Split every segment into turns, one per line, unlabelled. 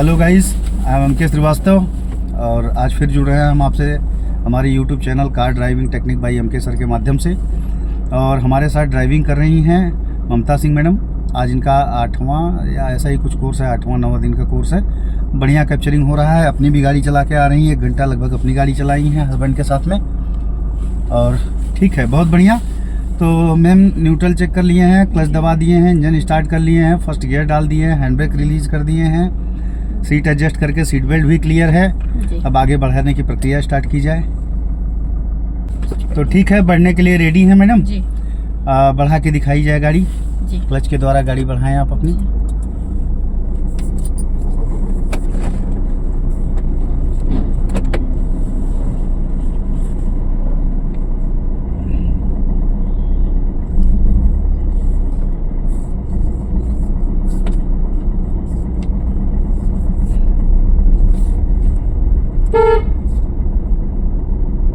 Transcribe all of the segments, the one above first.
Hello guys, I am M K. Srivastava और आज फिर जुड़ रहे हैं हम आपसे हमारे YouTube channel car driving technique by M K. Sir के माध्यम से। और हमारे साथ ड्राइविंग कर रही हैं ममता सिंह मैडम। आज इनका 8वां या ऐसा ही कुछ कोर्स है, 8वां-9वां दिन का कोर्स है। बढ़िया कैप्चरिंग हो रहा है। अपनी भी गाड़ी चला के आ रही हैं, 1 घंटा लगभग अपनी गाड़ी चलाई हैं हस्बैंड के साथ में, और ठीक है, बहुत बढ़िया। तो मैम न्यूट्रल चेक कर लिए हैं, क्लच दबा दिए हैं, इंजन स्टार्ट कर लिए हैं, फर्स्ट गियर डाल दिए हैं, हैंड ब्रेक रिलीज कर दिए हैं, सीट एडजस्ट करके सीट बेल्ट भी क्लियर है। अब आगे बढ़ाने की प्रक्रिया स्टार्ट की जाए। तो ठीक है, बढ़ने के लिए रेडी हैं मैडम जी। बढ़ा के दिखाई जाए गाड़ी जी। क्लच के द्वारा गाड़ी बढ़ाएं आप अपनी।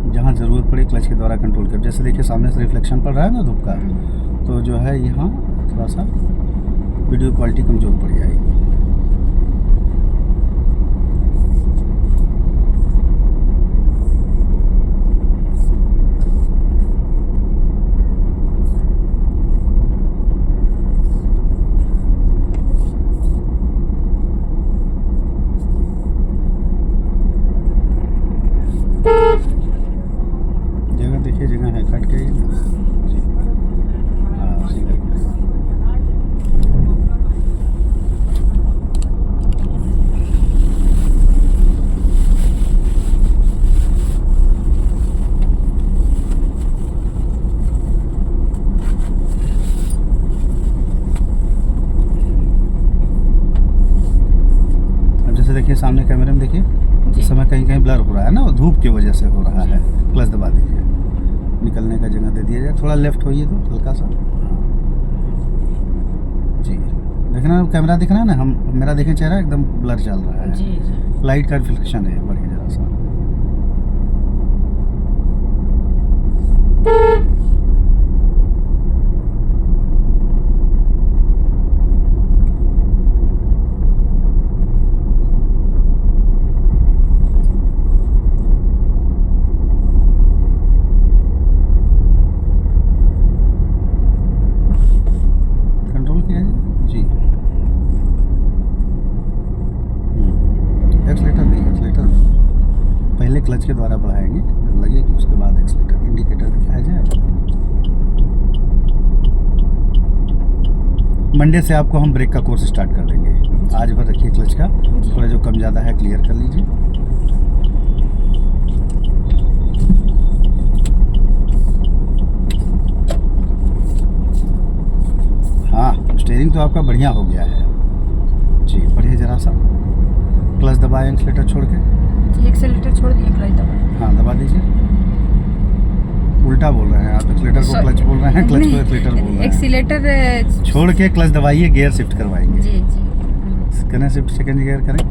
जहाँ ज़रूरत पड़े क्लच के द्वारा कंट्रोल कर। जैसे देखिए सामने से रिफ्लेक्शन पड़ रहा है ना धूप का, तो जो है यहाँ थोड़ा सा वीडियो क्वालिटी कमज़ोर पड़ जाएगी। जगह देखिए, जगह है कट गई जी। हाँ, सीधा अब जैसे देखिए सामने कैमरे में देखिए, इस समय कहीं कहीं ब्लर हो रहा है ना, वो धूप की वजह से हो रहा है। क्लच दबा दीजिए, निकलने का जगह दे दिया जाए, थोड़ा लेफ्ट होइए तो हल्का सा जी। देखना कैमरा दिख रहा है ना, हम मेरा देखें चेहरा एकदम ब्लर चल रहा है जी। लाइट का रिफ्लेक्शन है, बढ़िया जरा सा। एक्सलेटर नहीं, एक्सलेटर पहले क्लच के द्वारा बढ़ाएंगे, जब लगे कि उसके बाद एक्सलेटर। इंडिकेटर दिखाया जाए। मंडे से आपको हम ब्रेक का कोर्स स्टार्ट कर देंगे। आज भर रखिए क्लच का, थोड़ा जो कम ज़्यादा है क्लियर कर लीजिए। हाँ, स्टीयरिंग तो आपका बढ़िया हो गया है जी। बढ़िए जरा सा क्लच दबाएं, एक्सीलेटर छोड़ के
जी। एक्सीलेटर छोड़ दिए, क्लच दबाएं।
हाँ, दबा दीजिए। उल्टा बोल रहे हैं आप, एक्सीलेटर को क्लच बोल रहे हैं, क्लच को एक्सीलेटर बोल रहे हैं।
एक्सीलेटर
छोड़ के क्लच दबाइए, गियर शिफ्ट करवाएंगे
जी जी।
करें शिफ्ट, सेकंड गियर करें।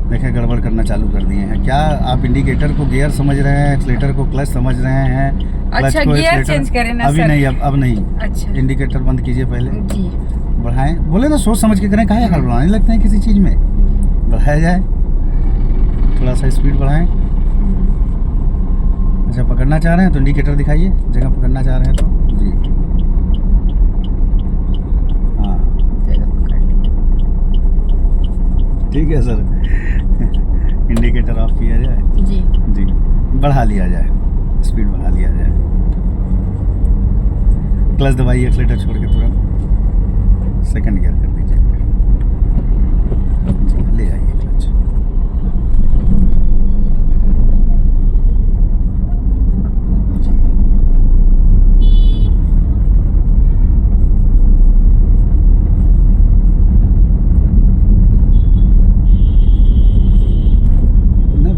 देखिए गड़बड़ करना चालू कर दिए हैं। क्या आप इंडिकेटर को गियर समझ रहे हैं, एक्सीलेटर को क्लच समझ रहे हैं?
अच्छा, गियर चेंज करें ना
अभी
सर?
नहीं, अब नहीं।
अच्छा,
इंडिकेटर बंद कीजिए पहले
जी।
बढ़ाएं, बोले ना सोच समझ के करें, काहे हड़बड़ाने लगते हैं किसी चीज़ में। बढ़ाया जाए, थोड़ा सा स्पीड बढ़ाएं। अच्छा, पकड़ना चाह रहे हैं तो इंडिकेटर दिखाइए, जगह पकड़ना चाह रहे हैं तो जी। हाँ,
जगह पकड़ ली।
ठीक है सर। इंडिकेटर ऑफ किया जाए
जी
जी, बढ़ा लिया जाए, स्पीड बढ़ा लिया जाए। क्लच दबाइए, एक्सीलेटर छोड़ के तुरंत सेकंड गियर कर दीजिए जी। ले आइए क्लच।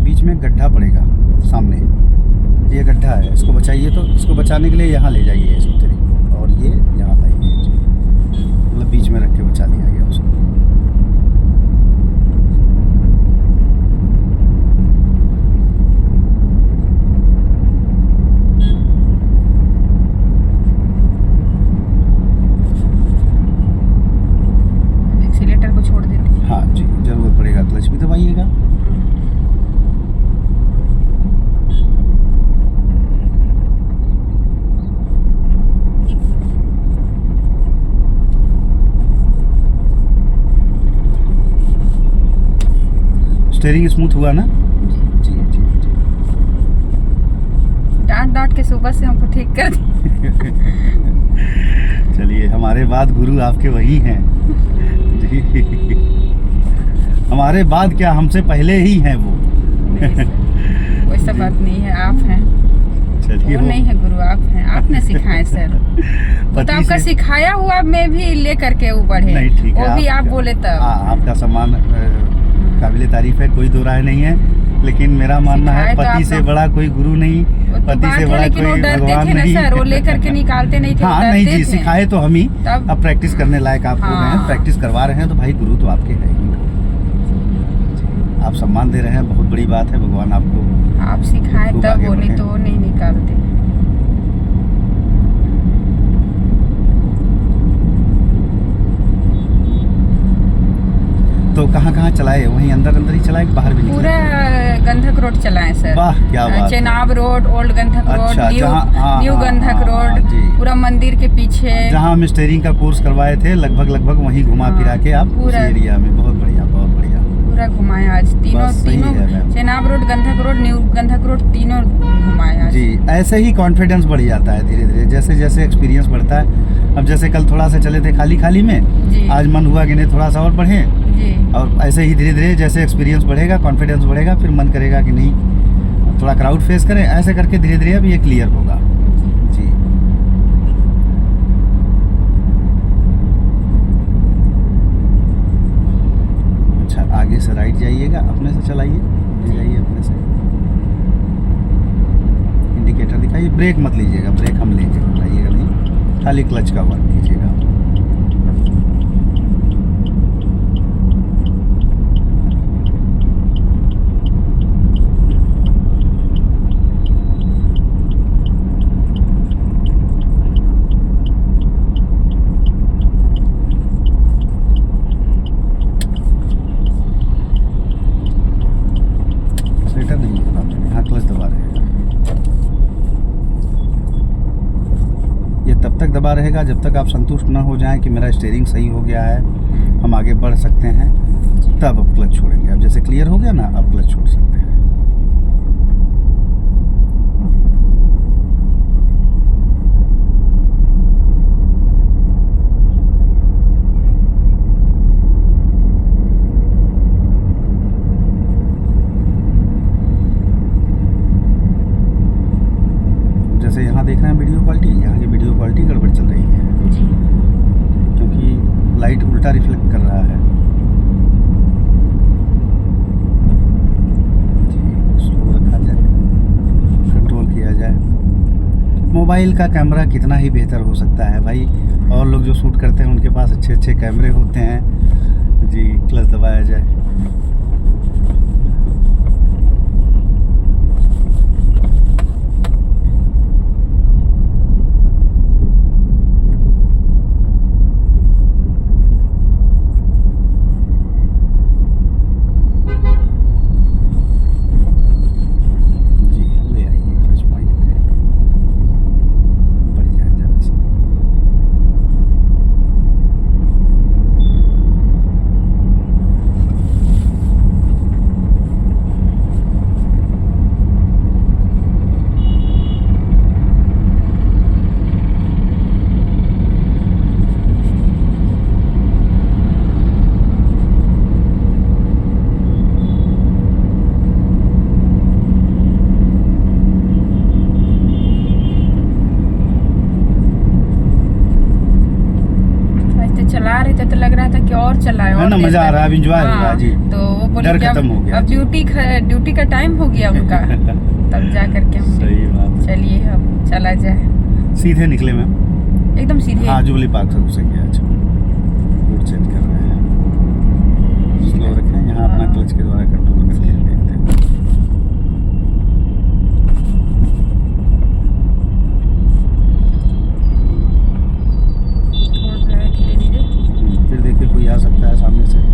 बीच में गड्ढा पड़ेगा सामने, ये गड्ढा है, इसको बचाइए। तो इसको बचाने के लिए यहाँ ले जाइए इस तरीके को, और ये यहाँ लाइए, मतलब बीच में रख के बचा लिया गया उसको। स्टीयरिंग स्मूथ हुआ ना?
जी।
जी जी जी।
डांट के सुबह से हमको ठीक कर दिया।
चलिए, हमारे बाद गुरु आपके वही हैं जी। हमारे बाद क्या, हमसे पहले ही हैं वो।
नहीं सर, कोई सा बात नहीं है, आप हैं।
चलिए,
वो नहीं है गुरु, आप हैं, आपने सिखाए सर। वो तो आपका सिखाया हुआ में भी ले करके वो बढ़े।
नहीं, ठीक है,
वो भी आप बोले तब।
आपका सम्मान काबिले तारीफ है, कोई दो राय नहीं है, लेकिन मेरा मानना है पति से बड़ा कोई गुरु नहीं, पति से बड़ा कोई भगवान नहीं
सर। वो लेकर के निकालते नहीं थे।
हाँ नहीं जी, सिखाए तो हम ही, अब प्रैक्टिस करने लायक आप हो गए हैं, प्रैक्टिस करवा रहे हैं तो भाई गुरु तो आपके है ही। आप सम्मान दे रहे हैं, बहुत बड़ी बात है, भगवान आपको
आप सिखाए तब वो, नहीं तो वो नहीं निकालते।
तो कहाँ चलाए? वहीं अंदर ही चलाए, बाहर भी निकले?
पूरा गंधक रोड चलाए सर।
वाह, क्या बात।
चेनाब रोड, ओल्ड गंधक रोड, न्यू गंधक रोड, पूरा मंदिर के पीछे
जहाँ हम स्टीयरिंग का कोर्स करवाए थे, लगभग वहीं घुमा फिरा के आप पूरा एरिया में। बहुत बढ़िया, बहुत बढ़िया, पूरा
घुमाए आज। तीनों चेनाब रोड, गंधक रोड, न्यू गंधक रोड, तीनों घुमाए आज।
जी, ऐसे ही कॉन्फिडेंस बढ़ जाता है धीरे धीरे, जैसे जैसे एक्सपीरियंस बढ़ता है। अब जैसे कल थोड़ा सा चले थे खाली में, आज मन हुआ कि नहीं थोड़ा सा और बढ़े, और ऐसे ही धीरे धीरे जैसे एक्सपीरियंस बढ़ेगा, कॉन्फिडेंस बढ़ेगा, फिर मन करेगा कि नहीं थोड़ा क्राउड फेस करें। ऐसे करके धीरे धीरे अब ये क्लियर होगा जी। अच्छा, आगे से राइट जाइएगा, अपने से चलाइए, जाइए अपने से। इंडिकेटर दिखाइए, ब्रेक मत लीजिएगा, ब्रेक हम लेंगे, घबराइएगा नहीं, खाली क्लच का वर्क कीजिएगा। नहीं होगा, यहाँ क्लच दबा रहेगा। ये तब तक दबा रहेगा जब तक आप संतुष्ट ना हो जाएं कि मेरा स्टीयरिंग सही हो गया है, हम आगे बढ़ सकते हैं, तब अब क्लच छोड़ेंगे। अब जैसे क्लियर हो गया ना, अब क्लच छोड़ सकते हैं। जैसे यहाँ देख रहे हैं वीडियो क्वालिटी, यहाँ की वीडियो क्वालिटी गड़बड़ चल रही है
जी,
क्योंकि लाइट उल्टा रिफ्लेक्ट कर रहा है जी। स्लो रखा जाए, कंट्रोल किया जाए। मोबाइल का कैमरा कितना ही बेहतर हो सकता है भाई, और लोग जो शूट करते हैं उनके पास अच्छे कैमरे होते हैं जी। क्लच दबाया जाए।
चला रहे थे तो लग रहा था कि और चलाए, और
ना मजा आ रहा है, एंजॉय हो रहा है जी।
तो वो बोले
डर खत्म हो गया,
अब ड्यूटी का टाइम हो गया उनका। तब जा करके
सही बात।
चलिए अब चला जाए।
सीधे निकले मैम,
एकदम सीधे।
हाँ, जुबली पार्क से घुसेंगे। अच्छा, रूट चेंज कर रहे हैं, स्लो रखें, यहाँ अपना क्लच के द्वारा कंट्रोल करके देखते हैं। फिर देखिए कोई आ सकता है सामने से।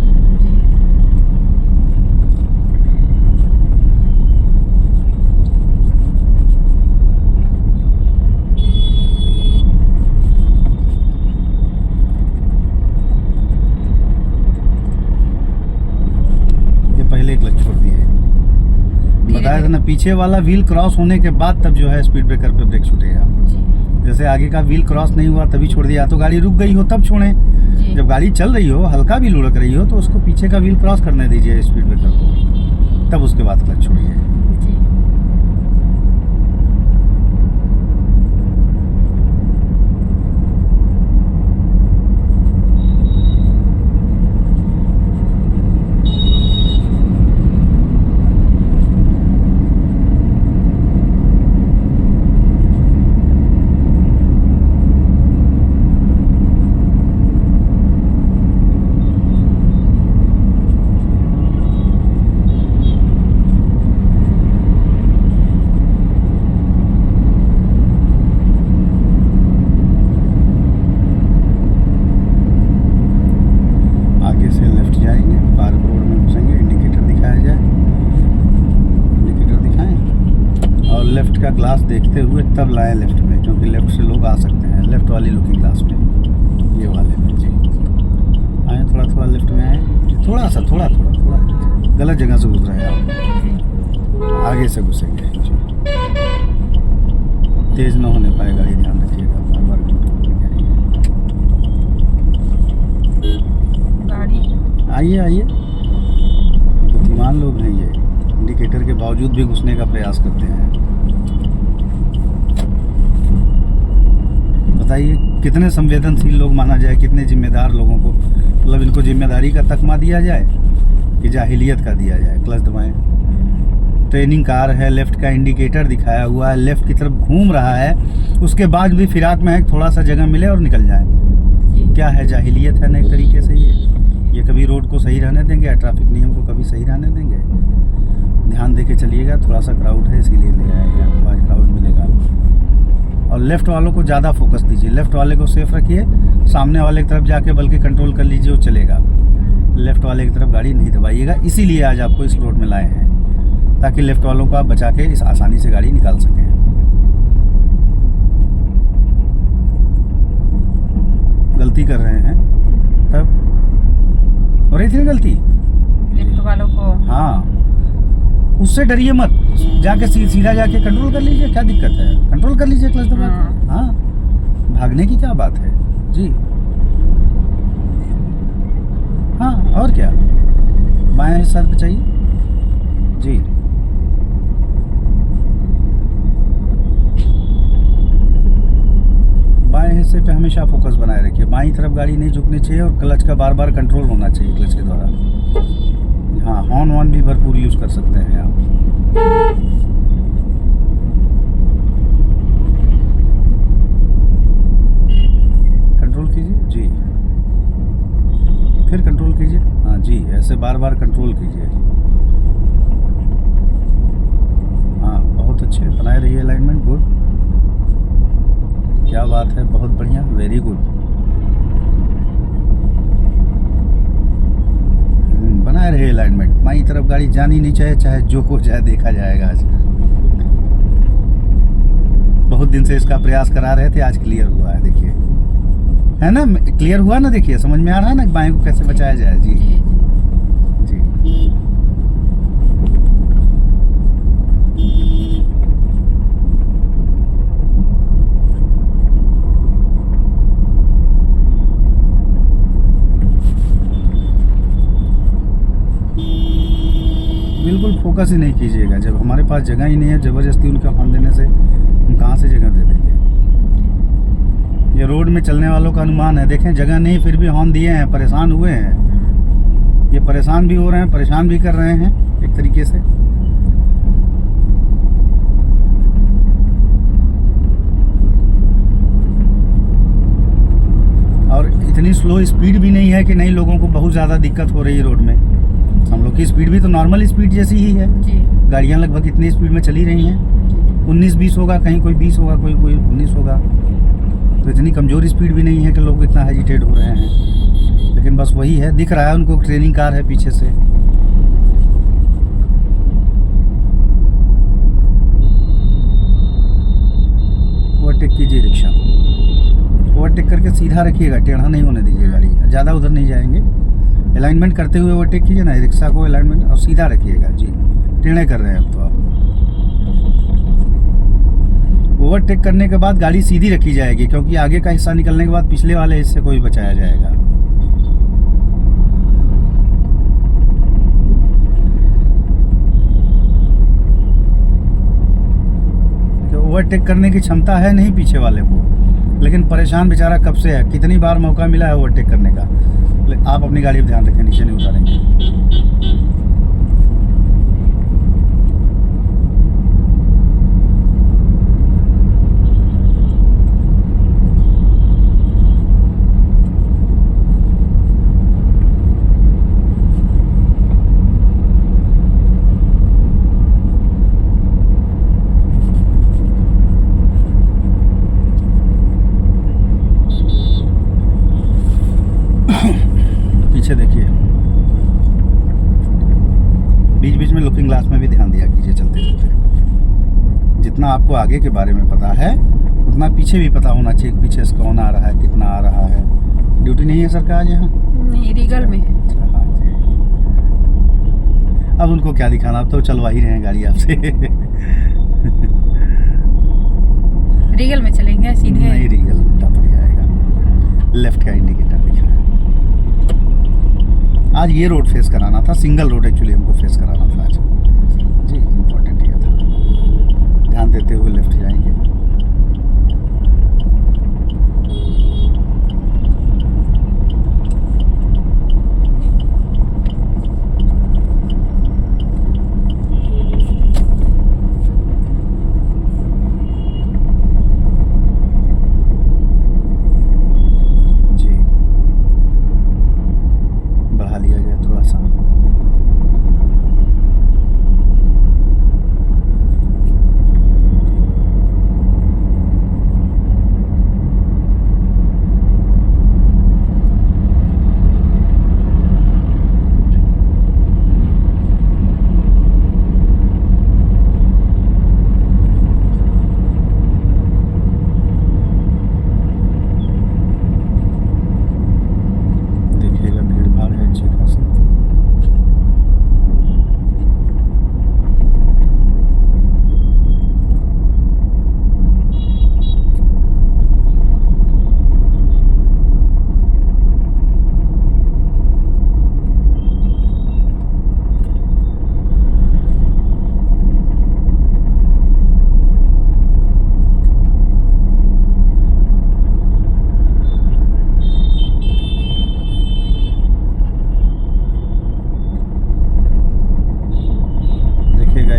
बताया था ना, पीछे वाला व्हील क्रॉस होने के बाद तब जो है स्पीड ब्रेकर पे ब्रेक छूटेगा।
जी
जैसे आगे का व्हील क्रॉस नहीं हुआ तभी छोड़ दिया, तो गाड़ी रुक गई हो तब छोड़ें।
जी
जब गाड़ी चल रही हो, हल्का भी लुढ़क रही हो, तो उसको पीछे का व्हील क्रॉस करने दीजिए स्पीड ब्रेकर को, तब उसके बाद क्लच छोड़िए।
जी
आगे से लेफ्ट जाएंगे, पार्क रोड में घुसेंगे, इंडिकेटर दिखाया जाए, इंडिकेटर दिखाएं और लेफ्ट का ग्लास देखते हुए तब लाएं लेफ्ट में, क्योंकि लेफ्ट से लोग आ सकते हैं। लेफ्ट वाली लुकिंग ग्लास में, ये वाले में जी आए, थोड़ा थोड़ा लेफ्ट में आए, थोड़ा सा थोड़ा गलत जगह से घुस रहे हैं आप, आगे से घुसेंगे जी। तेज़ ना होने पाए गाड़ी, ध्यान रखिएगा, बार बार कंट्रोल करके
गाड़ी
आइए। आइए, बुद्धिमान लोग हैं ये, इंडिकेटर के बावजूद भी घुसने का प्रयास करते हैं। बताइए कितने संवेदनशील लोग माना जाए, कितने जिम्मेदार लोगों को, मतलब इनको जिम्मेदारी का तकमा दिया जाए कि जाहिलियत का दिया जाए। क्लच दबाएं, ट्रेनिंग कार है, लेफ्ट का इंडिकेटर दिखाया हुआ है, लेफ्ट की तरफ घूम रहा है, उसके बाद भी फिराक में है थोड़ा सा जगह मिले और निकल जाए। क्या है, जाहिलियत है ना एक तरीके से। ये कभी रोड को सही रहने देंगे या ट्रैफिक नियम को कभी सही रहने देंगे। ध्यान दे के चलिएगा, थोड़ा सा क्राउड है इसीलिए ले आएगा, आपको आज क्राउड मिलेगा। और लेफ़्ट वालों को ज़्यादा फोकस दीजिए, लेफ़्ट वाले को सेफ रखिए, सामने वाले की तरफ जाके बल्कि कंट्रोल कर लीजिए, वो चलेगा। लेफ़्ट वाले की तरफ गाड़ी नहीं दबाइएगा, इसीलिए आज आपको इस रोड में लाए हैं, ताकि लेफ़्ट वालों को आप बचा के इस आसानी से गाड़ी निकाल सकें। गलती कर रहे हैं तब हो रही थी ना गलती,
लेफ्ट वालों को
हाँ, उससे डरिए मत, जाके सीधा जाके कंट्रोल कर लीजिए, क्या दिक्कत है, कंट्रोल कर लीजिए क्लच दबा के। हाँ, भागने की क्या बात है जी। हाँ, और क्या, बाएं हिस्सा बचाइए जी। बाएं हिस्से पे हमेशा फोकस बनाए रखिए, बाईं तरफ गाड़ी नहीं झुकनी चाहिए और क्लच का बार बार कंट्रोल होना चाहिए क्लच के द्वारा। हाँ, हॉर्न वॉर्न भी भरपूर यूज़ कर सकते हैं आप। कंट्रोल कीजिए जी, फिर कंट्रोल कीजिए, हाँ जी, ऐसे बार बार कंट्रोल कीजिए। हाँ, बहुत अच्छे, बनाए रहिए अलाइनमेंट, गुड, क्या बात है, बहुत बढ़िया, वेरी गुड। बनाए रहे अलाइनमेंट, माई तरफ गाड़ी जानी नहीं चाहिए, चाहे जो हो जाए, देखा जाएगा। आज बहुत दिन से इसका प्रयास करा रहे थे, आज क्लियर हुआ है, देखिए, है ना, क्लियर हुआ ना, देखिए समझ में आ रहा है ना बाएं को कैसे बचाया जाए जी। जी बिल्कुल फोकस ही नहीं कीजिएगा, जब हमारे पास जगह ही नहीं है, ज़बरदस्ती उनका हॉर्न देने से हम कहाँ से जगह दे देंगे। ये रोड में चलने वालों का अनुमान है, देखें जगह नहीं फिर भी हॉर्न दिए हैं, परेशान हुए हैं, ये परेशान भी हो रहे हैं, परेशान भी कर रहे हैं एक तरीके से। और इतनी स्लो स्पीड भी नहीं है कि नहीं लोगों को बहुत ज़्यादा दिक्कत हो रही है रोड में। हम लोग की स्पीड भी तो नॉर्मल स्पीड जैसी ही है जी। गाड़ियाँ लगभग इतनी स्पीड में चली रही हैं, 19-20 होगा, कहीं कोई 20 होगा, कोई 19 होगा, तो इतनी कमज़ोर स्पीड भी नहीं है कि लोग इतना हेजिटेट हो रहे हैं। लेकिन बस वही है, दिख रहा है उनको ट्रेनिंग कार है पीछे से। ओवरटेक कीजिए रिक्शा को, ओवरटेक करके सीधा रखिएगा, टेढ़ा नहीं होने दीजिए गाड़ी, ज़्यादा उधर नहीं जाएंगे। अलाइनमेंट करते हुए ओवरटेक कीजिए ना रिक्शा को, अलाइनमेंट और सीधा रखिएगा जी, टेढ़े कर रहे हैं अब तो आप। ओवरटेक करने के बाद गाड़ी सीधी रखी जाएगी, क्योंकि आगे का हिस्सा निकलने के बाद पिछले वाले हिस्से को भी बचाया जाएगा। ओवरटेक करने की क्षमता है नहीं पीछे वाले को, लेकिन परेशान बेचारा कब से है, कितनी बार मौका मिला है ओवरटेक करने का। आप अपनी गाड़ी पर ध्यान रखें, नीचे नहीं उतारेंगे। पीछे देखिए, बीच बीच में लुकिंग ग्लास में भी ध्यान दिया कीजिए चलते चलते। जितना आपको आगे के बारे में पता है उतना पीछे भी पता होना चाहिए, पीछे से कौन आ रहा है, कितना आ रहा है। ड्यूटी नहीं है सर का आज यहाँ?
नहीं, रीगल में।
अच्छा, हाँ जी। अब उनको क्या दिखाना, अब तो चलवा ही रहे हैं गाड़ी आपसे।
रीगल में चलेंगे सीधे?
नहीं, रीगल उल्टा पड़ जाएगा। लेफ्ट का इंडिकेटर दिख रहा है। आज ये रोड फेस कराना था, सिंगल रोड एक्चुअली हमको फेस कराना था आज जी। इम्पोर्टेंट ये था, ध्यान देते हुए लेफ्ट जाएंगे।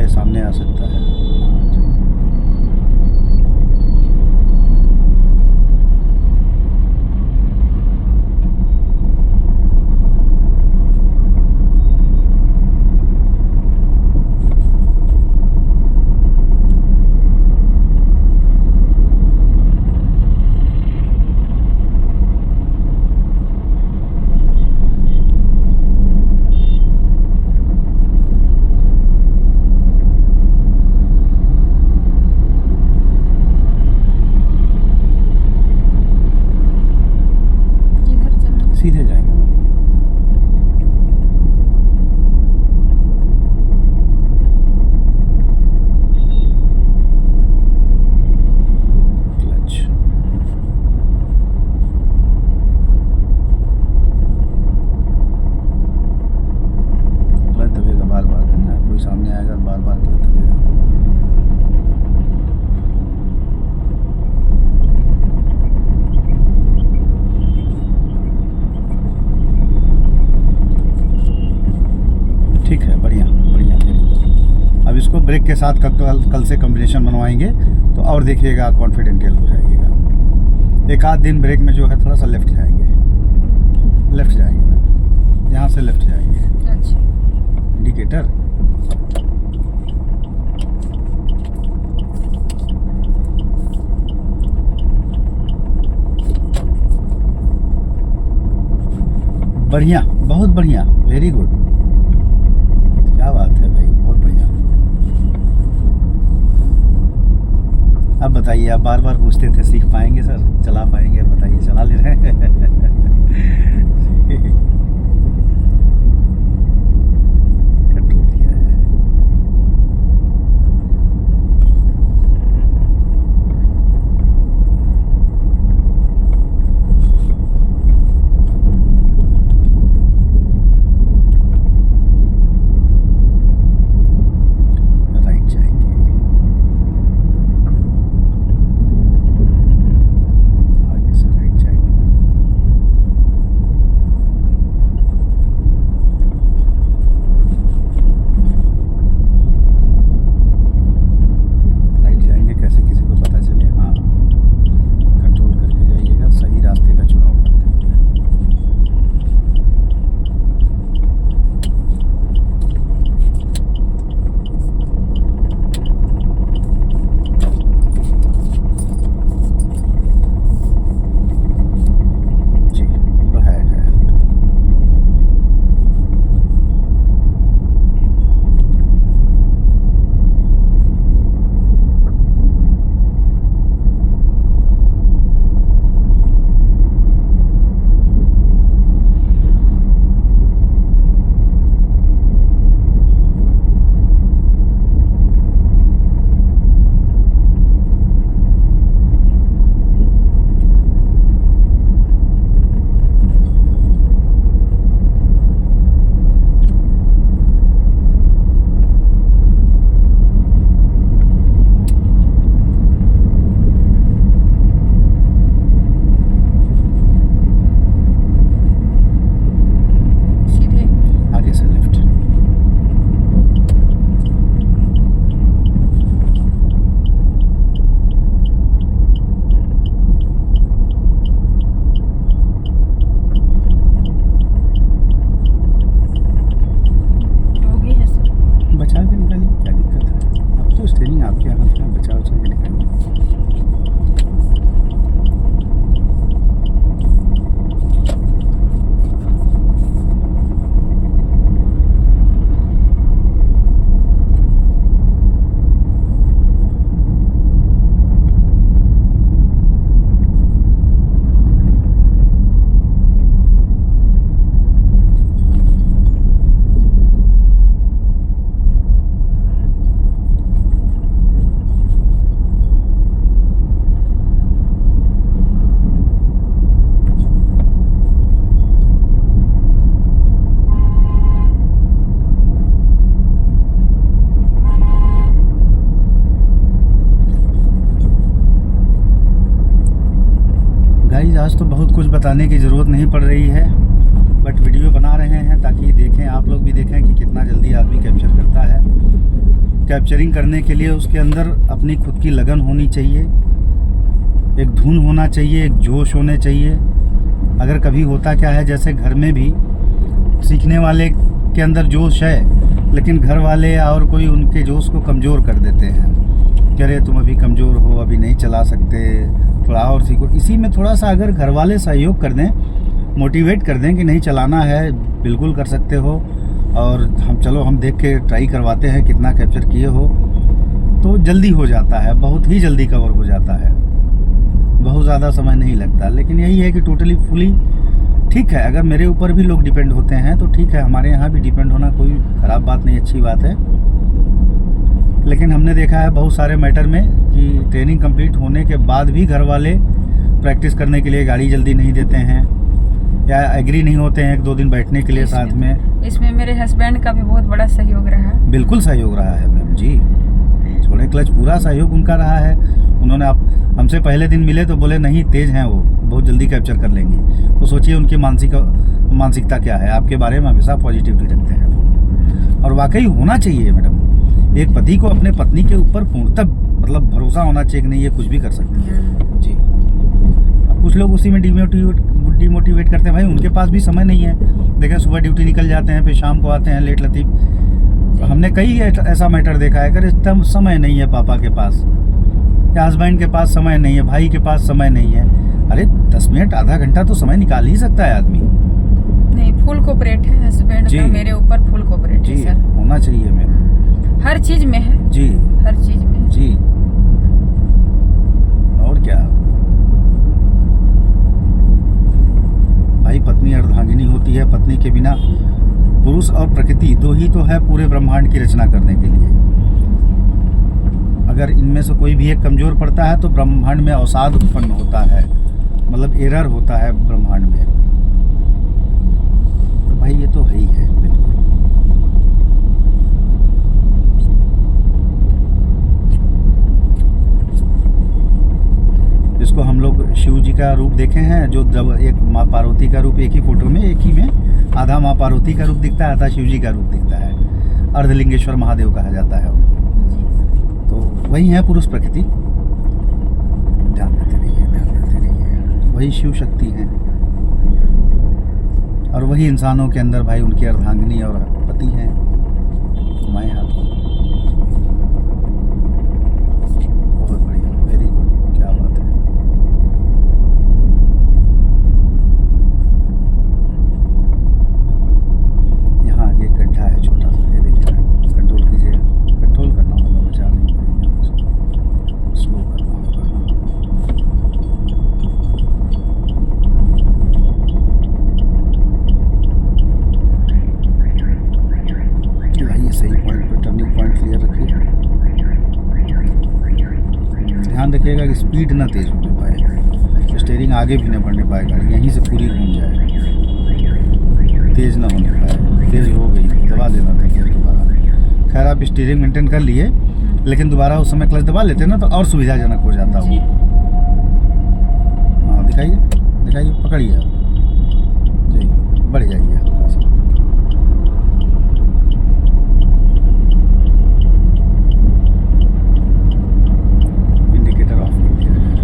सामने आ सकता है। सीधे जाएंगे। क्लच क्लच दबेगा बार बार, है ना, कोई सामने आएगा बार बार क्लच दबेगा। ठीक है, बढ़िया बढ़िया। अब इसको ब्रेक के साथ कल से कॉम्बिनेशन बनवाएंगे तो और देखिएगा कॉन्फिडेंशियल हो जाइएगा। एक आध दिन ब्रेक में जो है थोड़ा सा लेफ्ट जाएंगे, लेफ्ट जाएंगे, यहाँ से लेफ्ट जाएंगे।
अच्छा,
इंडिकेटर बढ़िया, बहुत बढ़िया, वेरी गुड, क्या बात है भाई, बहुत बढ़िया। अब बताइए, आप बार बार पूछते थे सीख पाएंगे सर, चला पाएंगे? बताइए, चला ले रहे हैं। कंट्रोल किया है। आज तो बहुत कुछ बताने की ज़रूरत नहीं पड़ रही है, बट वीडियो बना रहे हैं ताकि देखें, आप लोग भी देखें कि कितना जल्दी आदमी कैप्चर करता है। कैप्चरिंग करने के लिए उसके अंदर अपनी खुद की लगन होनी चाहिए, एक धुन होना चाहिए, एक जोश होने चाहिए। अगर कभी होता क्या है, जैसे घर में भी सीखने वाले के अंदर जोश है, लेकिन घर वाले और कोई उनके जोश को कमज़ोर कर देते हैं कि अरे तुम अभी कमज़ोर हो, अभी नहीं चला सकते, थोड़ा और सीखो। इसी में थोड़ा सा अगर घर वाले सहयोग कर दें, मोटिवेट कर दें कि नहीं चलाना है, बिल्कुल कर सकते हो, और हम देख के ट्राई करवाते हैं कितना कैप्चर किए हो, तो जल्दी हो जाता है, बहुत ही जल्दी कवर हो जाता है, बहुत ज़्यादा समय नहीं लगता। लेकिन यही है कि टोटली फुली ठीक है, अगर मेरे ऊपर भी लोग डिपेंड होते हैं तो ठीक है, हमारे यहाँ भी डिपेंड होना कोई ख़राब बात नहीं, अच्छी बात है। लेकिन हमने देखा है बहुत सारे मैटर में कि ट्रेनिंग कंप्लीट होने के बाद भी घर वाले प्रैक्टिस करने के लिए गाड़ी जल्दी नहीं देते हैं, या एग्री नहीं होते हैं 1-2 दिन बैठने के लिए साथ में।
इसमें मेरे हस्बैंड का भी बहुत बड़ा सहयोग रहा है।
बिल्कुल सहयोग रहा है मैम जी, छोड़े क्लच पूरा सहयोग उनका रहा है। उन्होंने हमसे पहले दिन मिले तो बोले नहीं, तेज़ हैं वो, बहुत जल्दी कैप्चर कर लेंगे। तो सोचिए उनकी मानसिकता क्या है, आपके बारे में हमेशा पॉजिटिवली रखते हैं वो, और वाकई होना चाहिए मैडम। एक पति को अपने पत्नी के ऊपर पूर्णतः मतलब भरोसा होना चाहिए कि नहीं ये कुछ भी कर सकती है जी। अब कुछ लोग उसी में डिमोटिवेट करते हैं, भाई उनके पास भी समय नहीं है। देखें सुबह ड्यूटी निकल जाते हैं, फिर शाम को आते हैं लेट लतीफ़। तो हमने कई ऐसा मैटर देखा है, अगर इतना समय नहीं है पापा के पास, या हस्बैंड के पास समय नहीं है, भाई के पास समय नहीं है, अरे 10 मिनट आधा घंटा तो समय निकाल ही सकता है आदमी।
नहीं, फुल कोऑपरेट है हस्बैंड का मेरे ऊपर, फुल कोऑपरेट है सर।
होना चाहिए मैम,
हर चीज़ में है
जी,
हर चीज़ में
जी। और क्या, भाई पत्नी अर्धांगिनी होती है, पत्नी के बिना पुरुष और प्रकृति 2 ही तो है पूरे ब्रह्मांड की रचना करने के लिए। अगर इनमें से कोई भी एक कमज़ोर पड़ता है तो ब्रह्मांड में अवसाद उत्पन्न होता है, मतलब एरर होता है ब्रह्मांड में। तो भाई ये तो है ही है बिल्कुल। इसको हम लोग शिव जी का रूप देखे हैं, जो जब एक माँ पार्वती का रूप एक ही फोटो में, एक ही में आधा माँ पार्वती का रूप दिखता है, आधा शिव जी का रूप दिखता है। अर्धलिंगेश्वर महादेव कहा जाता है उनको। तो वही है पुरुष प्रकृति, ध्यान देते रहिए, वही शिव शक्ति है, और वही इंसानों के अंदर भाई उनकी अर्धांगिनी और पति हैं, माए हाथ। बहुत बढ़िया, वेरी गुड, क्या बात है। यहाँ आगे एक गड्ढा है छोटा सा, ये देखिए, कंट्रोल कीजिए, कंट्रोल करना होगा, बचा नहीं पाएंगे, स्लो करना होगा। भाई सही पॉइंट पे, टर्निंग पॉइंट क्लियर रखिए। ध्यान रखिएगा कि स्पीड ना तेज़ होने पाए, स्टीयरिंग आगे भी ना बढ़ने पाए, गाड़ी यहीं से पूरी घूम जाए, तेज़ ना होने पाए। तेज़ हो गई, दबा देना था क्लच दोबारा। खैर आप स्टीयरिंग मेंटेन कर लिए, लेकिन दोबारा उस समय क्लच दबा लेते ना तो और सुविधाजनक हो जाता वो। हाँ दिखाइए, दिखाइए, पकड़िए आप जी, बढ़ जाइए हल्का सा। इंडिकेटर ऑफ कर दिया जाए।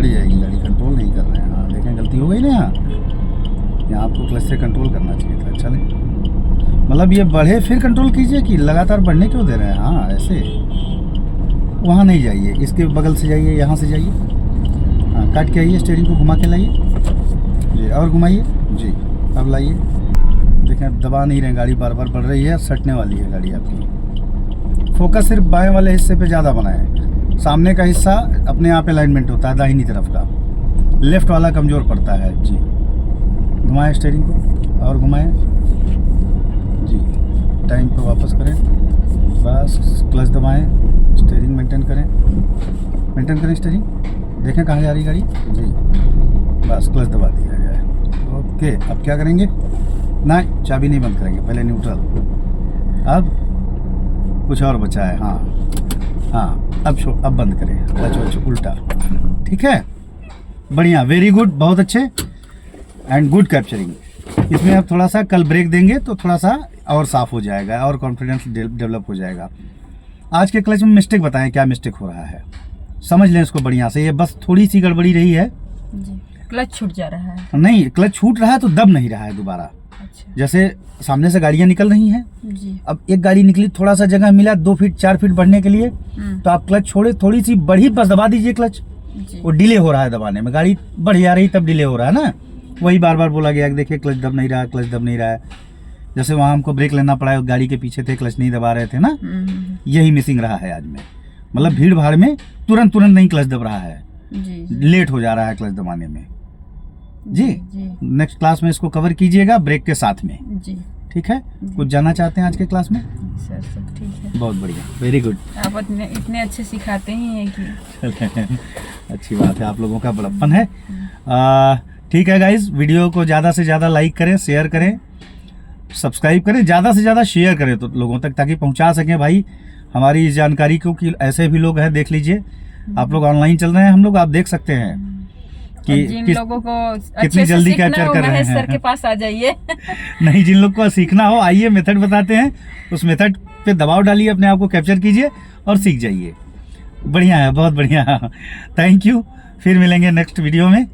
बढ़ जाएगी गाड़ी, कंट्रोल नहीं कर रहे हैं। हाँ देखें गलती हो गई ना यहाँ आपको क्लच से कंट्रोल करना चाहिए था। चले मतलब ये बढ़े फिर कंट्रोल कीजिए कि लगातार बढ़ने क्यों दे रहे हैं। हाँ ऐसे वहाँ नहीं जाइए, इसके बगल से जाइए, यहाँ से जाइए। हाँ काट के आइए, स्टीयरिंग को घुमा के लाइए जी, और घुमाइए जी। अब लाइए, देखें दबा नहीं रहे, गाड़ी बार बार बढ़ रही है, सटने वाली है गाड़ी आपकी। फोकस सिर्फ बाएं वाले हिस्से पे ज़्यादा बनाएं, सामने का हिस्सा अपने आप अलाइनमेंट होता है दाहिनी तरफ का, लेफ्ट वाला कमज़ोर पड़ता है जी। घुमाएं स्टीयरिंग को और घुमाएं जी, टाइम पे वापस करें, बस क्लच दबाएं, स्टीयरिंग मेंटेन करें स्टीयरिंग, देखें कहाँ जा रही गाड़ी जी, बस क्लच दबा दिया गया है। ओके अब क्या करेंगे, ना चाबी नहीं बंद करेंगे, पहले न्यूट्रल, अब कुछ और बचा है। हाँ अब बंद करें, क्लच उल्टा, ठीक है, बढ़िया, वेरी गुड, बहुत अच्छे एंड गुड कैप्चरिंग। इसमें अब थोड़ा सा कल ब्रेक देंगे तो थोड़ा सा और साफ हो जाएगा और कॉन्फिडेंस डेवलप हो जाएगा। आज के क्लच में मिस्टेक बताएं, क्या मिस्टेक हो रहा है, समझ लें इसको बढ़िया से। ये बस थोड़ी सी गड़बड़ी रही है
जी, क्लच छूट जा रहा है।
नहीं, क्लच छूट रहा है तो दब नहीं रहा है दोबारा।
अच्छा।
जैसे सामने से गाड़ियां निकल रही हैं
जी।
अब एक गाड़ी निकली, थोड़ा सा जगह मिला 2 फीट 4 फीट बढ़ने के लिए, तो आप क्लच छोड़े, थोड़ी सी बढ़ी, बस दबा दीजिए क्लच। वो डिले हो रहा है दबाने में, गाड़ी बढ़ जा रही तब डिले हो रहा है ना। वही बार बार बोला गया कि देखिए क्लच दब नहीं रहा है। जैसे वहाँ हमको ब्रेक लेना पड़ा है, गाड़ी के पीछे थे, क्लच नहीं दबा रहे थे ना, यही मिसिंग रहा है आज में। मतलब भीड़ भाड़ में तुरंत नहीं क्लच दब रहा है
जी।
लेट हो जा रहा है क्लच दबाने में जी। नेक्स्ट क्लास में इसको कवर कीजिएगा ब्रेक के साथ में
जी,
ठीक है। कुछ जानना चाहते हैं आज के क्लास में?
सर सब ठीक है,
बहुत बढ़िया, वेरी गुड।
आप इतने अच्छे सिखाते ही हैं कि
अच्छी बात है, आप लोगों का बड़प्पन है। ठीक है गाइज, वीडियो को ज़्यादा से ज़्यादा लाइक करें, शेयर करें, सब्सक्राइब करें, ज़्यादा से ज़्यादा शेयर करें तो लोगों तक, ताकि पहुंचा सकें भाई हमारी इस जानकारी को। कि ऐसे भी लोग हैं, देख लीजिए आप लोग ऑनलाइन चल रहे हैं, हम लोग आप देख सकते हैं कि
जिन लोगों को
कितनी जल्दी कैप्चर कर रहे हैं।
सर के पास आ जाइए।
नहीं, जिन लोग को सीखना हो आइए, मेथड बताते हैं, उस मेथड पे दबाव डालिए, अपने आप को कैप्चर कीजिए और सीख जाइए। बढ़िया है, बहुत बढ़िया, थैंक यू। फिर मिलेंगे नेक्स्ट वीडियो में।